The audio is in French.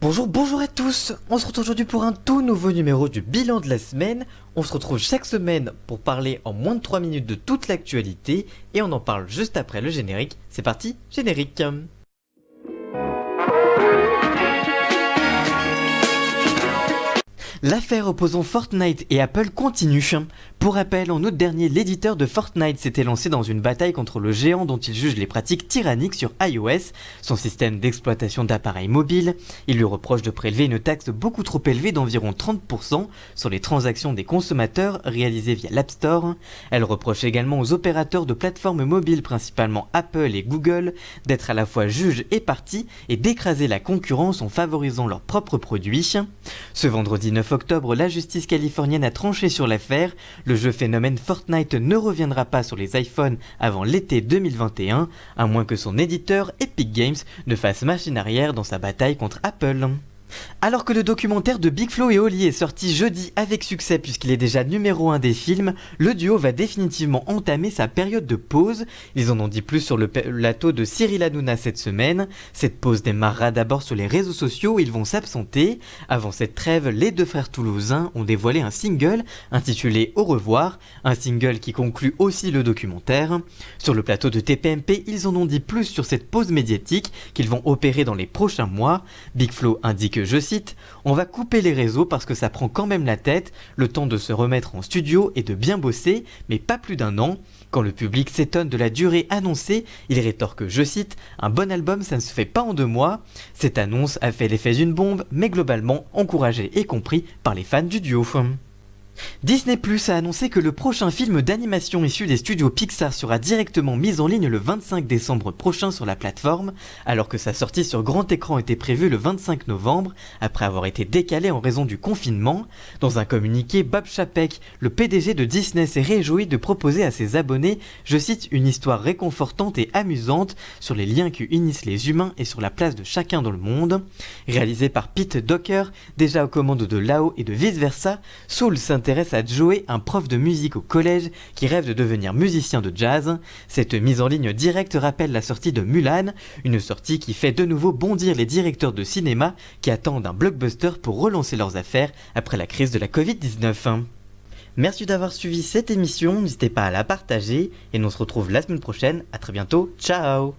Bonjour à tous. On se retrouve aujourd'hui pour un tout nouveau numéro du bilan de la semaine. On se retrouve chaque semaine pour parler en moins de 3 minutes de toute l'actualité et on en parle juste après le générique. C'est parti, générique. L'affaire opposant Fortnite et Apple continue. Pour rappel, en août dernier, l'éditeur de Fortnite s'était lancé dans une bataille contre le géant dont il juge les pratiques tyranniques sur iOS, son système d'exploitation d'appareils mobiles. Il lui reproche de prélever une taxe beaucoup trop élevée d'environ 30% sur les transactions des consommateurs réalisées via l'App Store. Elle reproche également aux opérateurs de plateformes mobiles, principalement Apple et Google, d'être à la fois juge et partie et d'écraser la concurrence en favorisant leurs propres produits. Ce vendredi 9 octobre, la justice californienne a tranché sur l'affaire. Le jeu phénomène Fortnite ne reviendra pas sur les iPhones avant l'été 2021, à moins que son éditeur Epic Games ne fasse machine arrière dans sa bataille contre Apple. Alors que le documentaire de Big Flo et Oli est sorti jeudi avec succès puisqu'il est déjà numéro 1 des films, le duo va définitivement entamer sa période de pause. Ils en ont dit plus sur le plateau de Cyril Hanouna cette semaine. Cette pause démarrera d'abord sur les réseaux sociaux où ils vont s'absenter. Avant cette trêve, les deux frères toulousains ont dévoilé un single intitulé Au revoir, un single qui conclut aussi le documentaire. Sur le plateau de TPMP, ils en ont dit plus sur cette pause médiatique qu'ils vont opérer dans les prochains mois. Big Flo indique, je cite, « On va couper les réseaux parce que ça prend quand même la tête, le temps de se remettre en studio et de bien bosser, mais pas plus d'1 an. Quand le public s'étonne de la durée annoncée, il rétorque, je cite, « Un bon album ça ne se fait pas en 2 mois. » Cette annonce a fait l'effet d'une bombe, mais globalement encouragée et compris par les fans du duo. Disney+ a annoncé que le prochain film d'animation issu des studios Pixar sera directement mis en ligne le 25 décembre prochain sur la plateforme, alors que sa sortie sur grand écran était prévue le 25 novembre, après avoir été décalée en raison du confinement. Dans un communiqué, Bob Chapek, le PDG de Disney, s'est réjoui de proposer à ses abonnés, je cite, une histoire réconfortante et amusante sur les liens qui unissent les humains et sur la place de chacun dans le monde. Réalisé par Pete Docker, déjà aux commandes de Lao et de vice versa, Soul s'intéresse à Joey, un prof de musique au collège qui rêve de devenir musicien de jazz. Cette mise en ligne directe rappelle la sortie de Mulan, une sortie qui fait de nouveau bondir les directeurs de cinéma qui attendent un blockbuster pour relancer leurs affaires après la crise de la Covid-19. Merci d'avoir suivi cette émission, n'hésitez pas à la partager et on se retrouve la semaine prochaine, à très bientôt, ciao.